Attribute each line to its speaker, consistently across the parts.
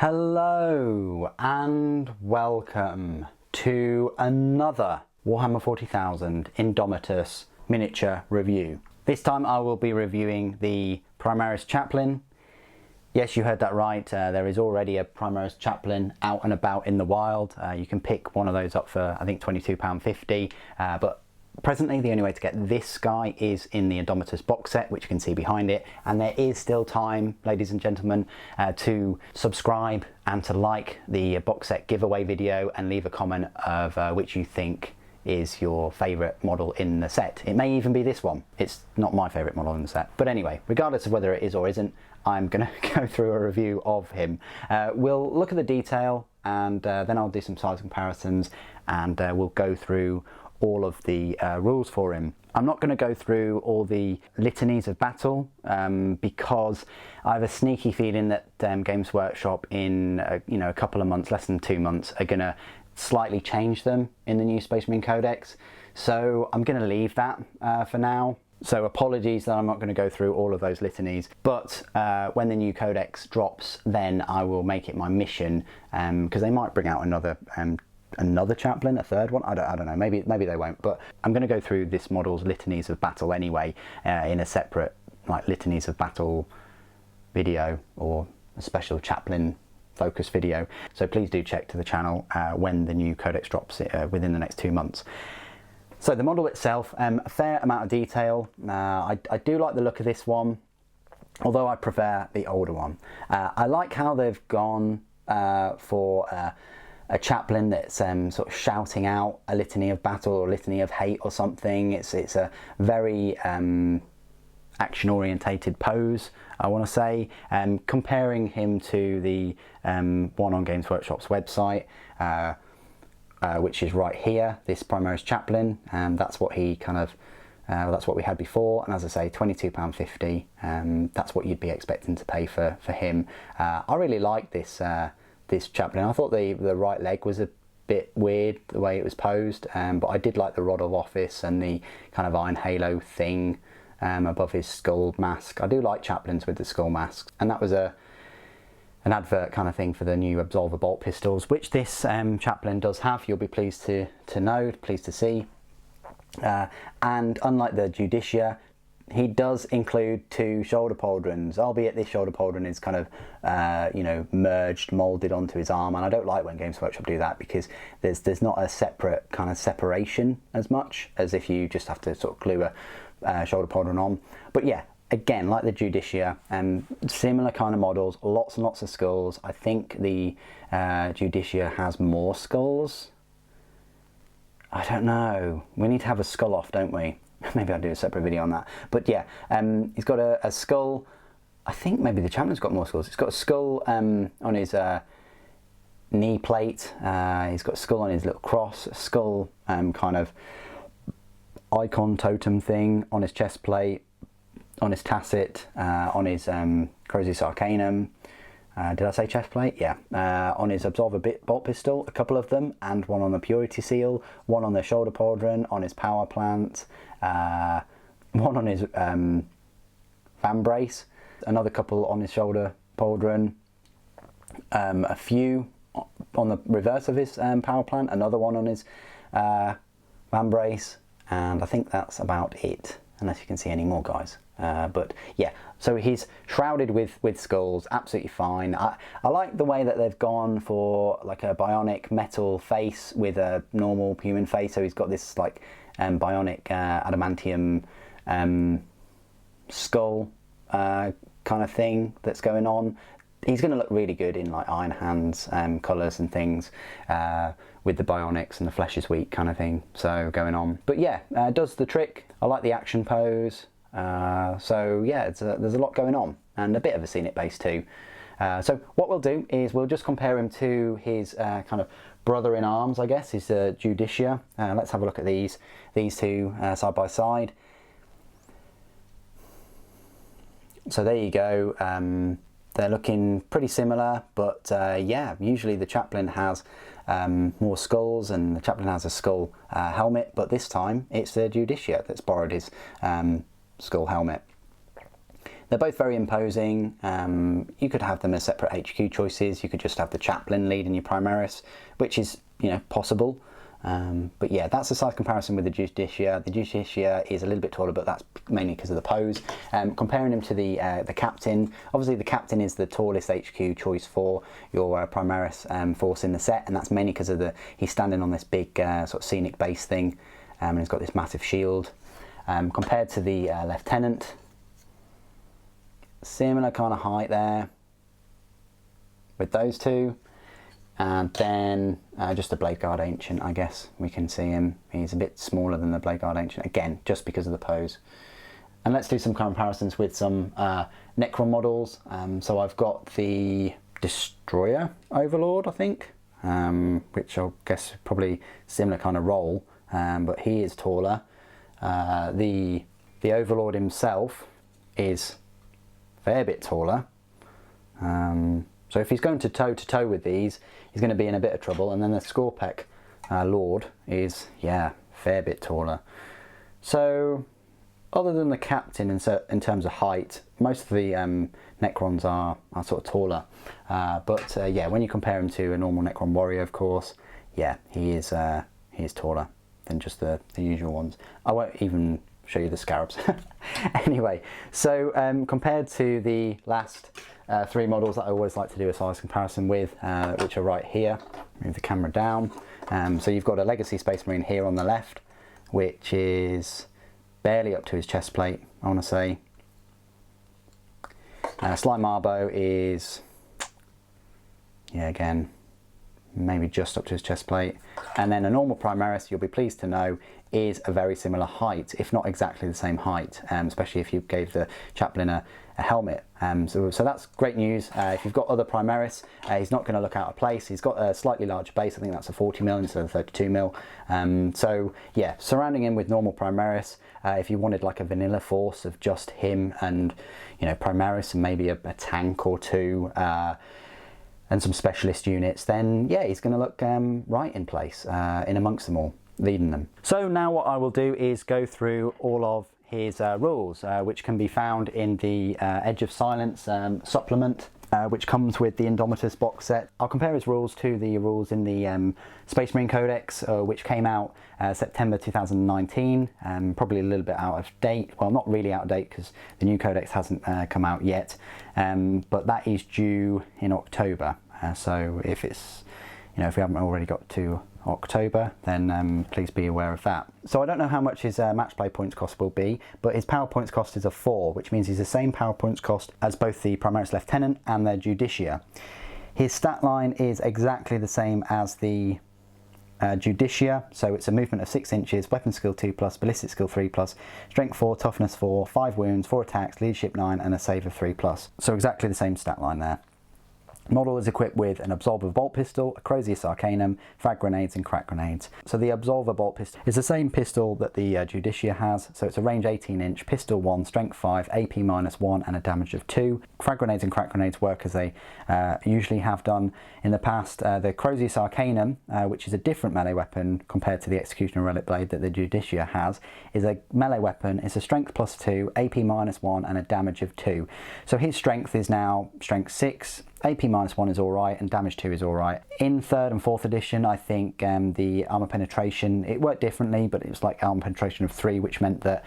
Speaker 1: Hello and welcome to another Warhammer 40,000 INDOMITUS miniature review. This time I will be reviewing the Primaris Chaplain. Yes, you heard that right, there is already a Primaris Chaplain out and about in the wild. You can pick one of those up for I think £22.50, but presently the only way to get this guy is in the INDOMITUS box set, which you can see behind it, and there is still time, ladies and gentlemen, to subscribe and to like the box set giveaway video and leave a comment of which you think is your favourite model in the set. It may even be this one. It's not my favourite model in the set, but anyway, regardless of whether it is or isn't, I'm going to go through a review of him. We'll look at the detail and then I'll do some size comparisons, and we'll go through all of the rules for him. I'm not going to go through all the litanies of battle because I have a sneaky feeling that Games Workshop in a couple of months, less than 2 months, are going to slightly change them in the new Space Marine Codex. So I'm going to leave that for now. So apologies that I'm not going to go through all of those litanies, but when the new Codex drops, then I will make it my mission, because they might bring out another chaplain, a third one. I don't know. Maybe they won't. But I'm going to go through this model's litanies of battle anyway, in a separate litanies of battle video or a special chaplain focus video. So please do check to the channel when the new Codex drops within the next 2 months. So the model itself, a fair amount of detail. I do like the look of this one, although I prefer the older one. I like how they've gone for a chaplain that's sort of shouting out a litany of battle or litany of hate or something. It's a very action orientated pose, I want to say, comparing him to the one on Games Workshop's website, which is right here, this Primaris Chaplain, and that's what he that's what we had before, and as I say, £22.50, that's what you'd be expecting to pay for him. I really like this this chaplain. I thought the right leg was a bit weird the way it was posed, but I did like the rod of office and the kind of iron halo thing above his skull mask. I do like chaplains with the skull masks, and that was an advert kind of thing for the new Absolver bolt pistols, which this chaplain does have. You'll be pleased to know, pleased to see. And unlike the Judicia, he does include 2 shoulder pauldrons, albeit this shoulder pauldron is kind of, merged, moulded onto his arm, and I don't like when Games Workshop do that, because there's not a separate kind of separation as much as if you just have to sort of glue a shoulder pauldron on. But yeah, again, like the Judicia, similar kind of models, lots and lots of skulls. I think the Judicia has more skulls. I don't know. We need to have a skull off, don't we? Maybe I'll do a separate video on that. But yeah, he's got a skull. I think maybe the chaplain's got more skulls. He's got a skull on his knee plate. He's got a skull on his little cross, a skull kind of icon totem thing on his chest plate, on his tacet, on his Crozius Arcanum. Did I say chest plate? Yeah. On his Absolver bolt pistol, a couple of them, and one on the Purity Seal, one on the shoulder pauldron, on his power plant, one on his fan brace, another couple on his shoulder pauldron, a few on the reverse of his power plant, another one on his fan brace, and I think that's about it, unless you can see any more, guys. But yeah, so he's shrouded with skulls, absolutely fine. I like the way that they've gone for like a bionic metal face with a normal human face. So he's got this like bionic adamantium skull kind of thing that's going on. He's going to look really good in like Iron Hands colours and things, with the bionics and the flesh is weak kind of thing, so going on. But yeah, does the trick. I like the action pose. So yeah, there's a lot going on, and a bit of a scenic base too. So what we'll do is we'll just compare him to his kind of brother in arms, I guess, his Judicia. Let's have a look at these two side by side. So there you go. They're looking pretty similar, but yeah, usually the chaplain has more skulls, and the chaplain has a skull helmet, but this time it's the Judicia that's borrowed his skull helmet. They're both very imposing. You could have them as separate HQ choices. You could just have the Chaplain leading your Primaris, which is, you know, possible. But yeah, that's a size comparison with the Judicia. The Judicia is a little bit taller, but that's mainly because of the pose. Comparing him to the Captain, obviously the Captain is the tallest HQ choice for your Primaris force in the set, and that's mainly because of he's standing on this big sort of scenic base thing, and he's got this massive shield. Compared to the Lieutenant, similar kind of height there with those two. And then just the Blade Guard Ancient, I guess we can see him. He's a bit smaller than the Blade Guard Ancient, again, just because of the pose. And let's do some comparisons with some Necron models. So I've got the Destroyer Overlord, I think, which I guess probably similar kind of role, but he is taller. The Overlord himself is a fair bit taller. So if he's going to toe with these, he's going to be in a bit of trouble. And then the Scorpek Lord is, yeah, fair bit taller. So other than the Captain in terms of height, most of the Necrons are sort of taller. But yeah, when you compare him to a normal Necron warrior, of course, yeah, he is taller than just the usual ones. I won't even show you the Scarabs. Anyway, so compared to the last three models that I always like to do a size comparison with, which are right here. Move the camera down. So you've got a Legacy Space Marine here on the left, which is barely up to his chest plate, I want to say. Slime Marbo is, yeah, again, maybe just up to his chest plate. And then a normal Primaris, you'll be pleased to know, is a very similar height, if not exactly the same height, especially if you gave the Chaplain a helmet. So that's great news. If you've got other Primaris, he's not going to look out of place. He's got a slightly larger base. I think that's a 40mm instead of 32mm. So yeah, surrounding him with normal Primaris. If you wanted like a vanilla force of just him and, you know, Primaris and maybe a tank or two, and some specialist units, then yeah, he's going to look right in place in amongst them all, leading them. So now what I will do is go through all of his rules, which can be found in the Edge of Silence supplement, which comes with the Indomitus box set. I'll compare his rules to the rules in the Space Marine Codex, which came out September 2019, probably a little bit out of date. Well, not really out of date because the new Codex hasn't come out yet, but that is due in October. So if it's, you know, if we haven't already got to October, then please be aware of that. So I don't know how much his match play points cost will be, but his power points cost is a 4, which means he's the same power points cost as both the Primaris Lieutenant and the Judicia. His stat line is exactly the same as the Judicia, so it's a movement of 6 inches, weapon skill 2+, ballistic skill 3+, strength 4, toughness 4, 5 wounds, 4 attacks, leadership 9, and a save of 3+. So exactly the same stat line there. Model is equipped with an Absolver Bolt Pistol, a Crozius Arcanum, frag grenades and crack grenades. So the Absolver Bolt Pistol is the same pistol that the Judicia has, so it's a range 18-inch, pistol 1, strength 5, AP -1 and a damage of 2. Frag grenades and crack grenades work as they usually have done in the past. The Crozius Arcanum, which is a different melee weapon compared to the Executioner Relic Blade that the Judicia has, is a melee weapon. It's a strength +2, AP -1 and a damage of 2. So his strength is now strength 6, AP -1 is alright and damage 2 is alright. In 3rd and 4th edition, I think the armor penetration, it worked differently, but it was like armor penetration of 3, which meant that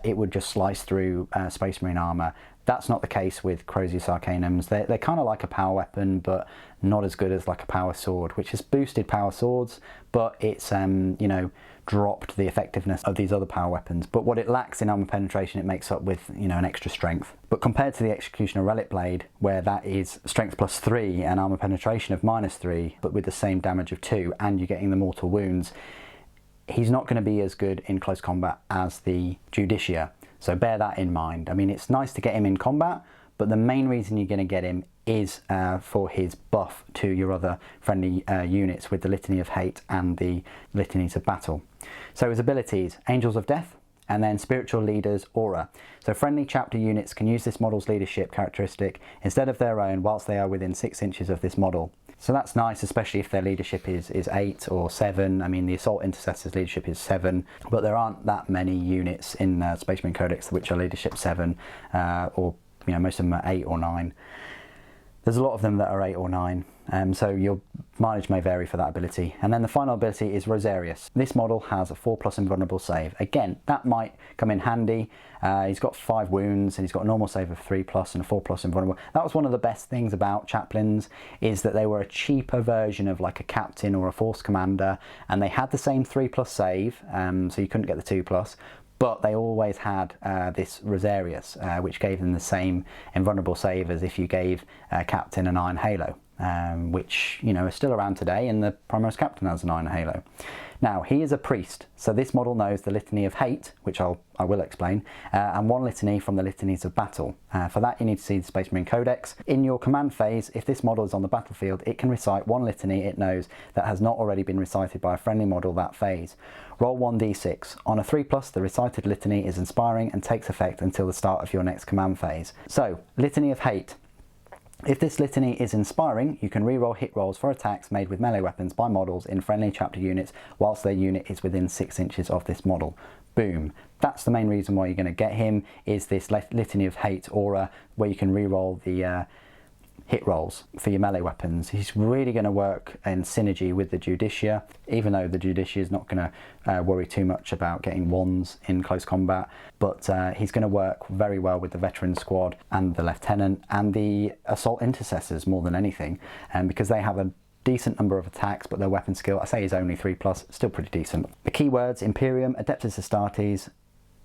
Speaker 1: it would just slice through Space Marine armor. That's not the case with Crozius Arcanums. They're kind of like a power weapon, but not as good as like a power sword, which has boosted power swords, but it's you know, dropped the effectiveness of these other power weapons. But what it lacks in armor penetration, it makes up with, you know, an extra strength. But compared to the Executioner Relic Blade, where that is strength +3 and armor penetration of -3, but with the same damage of 2, and you're getting the mortal wounds, he's not going to be as good in close combat as the Judicia. So bear that in mind. I mean, it's nice to get him in combat, but the main reason you're going to get him is for his buff to your other friendly units with the Litany of Hate and the Litanies of Battle. So his abilities, Angels of Death, and then Spiritual Leader's Aura. So friendly chapter units can use this model's leadership characteristic instead of their own whilst they are within 6 inches of this model. So that's nice, especially if their leadership is 8 or 7. I mean, the Assault Intercessor's leadership is 7, but there aren't that many units in Space Marine Codex which are leadership 7 or you know, most of them are 8 or 9. There's a lot of them that are 8 or 9, so your mileage may vary for that ability. And then the final ability is Rosarius. This model has a 4+ invulnerable save. Again, that might come in handy. He's got 5 wounds and he's got a normal save of 3+ and a 4+ invulnerable. That was one of the best things about chaplains, is that they were a cheaper version of like a captain or a force commander, and they had the same 3+ save, so you couldn't get the 2+. But they always had this Rosarius, which gave them the same invulnerable save as if you gave Captain an Iron Halo, which, you know, is still around today, and the Primaris Captain has an Iron Halo. Now, he is a priest, so this model knows the Litany of Hate, which I will explain, and 1 litany from the Litanies of Battle. For that, you need to see the Space Marine Codex. In your command phase, if this model is on the battlefield, it can recite 1 litany it knows that has not already been recited by a friendly model that phase. Roll 1d6. On a 3+, the recited litany is inspiring and takes effect until the start of your next command phase. So, Litany of Hate. If this litany is inspiring, you can reroll hit rolls for attacks made with melee weapons by models in friendly chapter units whilst their unit is within 6 inches of this model. Boom. That's the main reason why you're going to get him, is this Litany of Hate aura, where you can reroll the hit rolls for your melee weapons. He's really going to work in synergy with the Judicia, even though the Judicia is not going to worry too much about getting 1s in close combat, but he's going to work very well with the veteran squad and the lieutenant and the assault intercessors more than anything, because they have a decent number of attacks, but their weapon skill, I say, is only 3+, still pretty decent. The keywords: Imperium, Adeptus Astartes,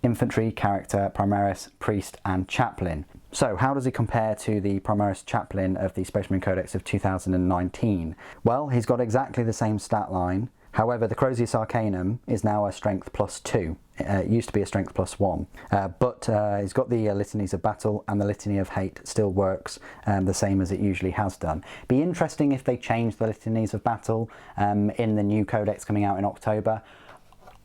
Speaker 1: Infantry, Character, Primaris, Priest and Chaplain. So how does he compare to the Primaris Chaplain of the Space Marine Codex of 2019? Well, he's got exactly the same stat line. However, the Crozius Arcanum is now a Strength +2. It used to be a Strength +1. But he's got the Litanies of Battle, and the Litany of Hate still works the same as it usually has done. Be interesting if they change the Litanies of Battle in the new Codex coming out in October.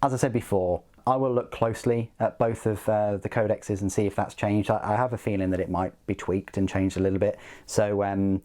Speaker 1: As I said before, I will look closely at both of the codexes and see if that's changed. I have a feeling that it might be tweaked and changed a little bit. So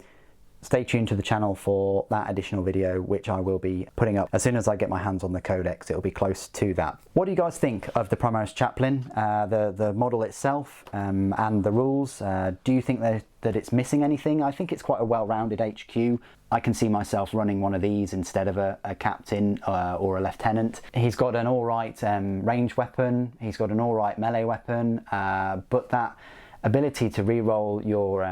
Speaker 1: stay tuned to the channel for that additional video, which I will be putting up as soon as I get my hands on the codex. It'll be close to that. What do you guys think of the Primaris Chaplain, the model itself, and the rules? Do you think that it's missing anything? I think it's quite a well-rounded HQ. I can see myself running one of these instead of a captain or a lieutenant. He's got an alright range weapon, he's got an alright melee weapon, but that ability to reroll your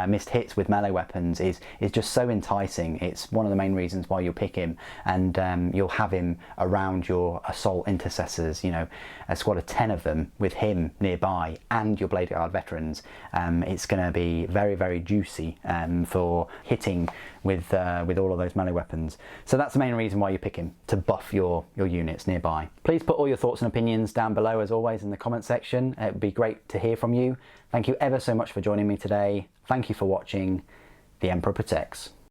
Speaker 1: missed hits with melee weapons is just so enticing. It's one of the main reasons why you'll pick him, and you'll have him around your assault intercessors, you know, a squad of 10 of them with him nearby, and your Blade Guard veterans. It's going to be very, very juicy for hitting with all of those melee weapons. So that's the main reason why you pick him, to buff your units nearby. Please put all your thoughts and opinions down below, as always, in the comment section. It would be great to hear from you. Thank you ever so much for joining me today. Thank you for watching. The Emperor protects.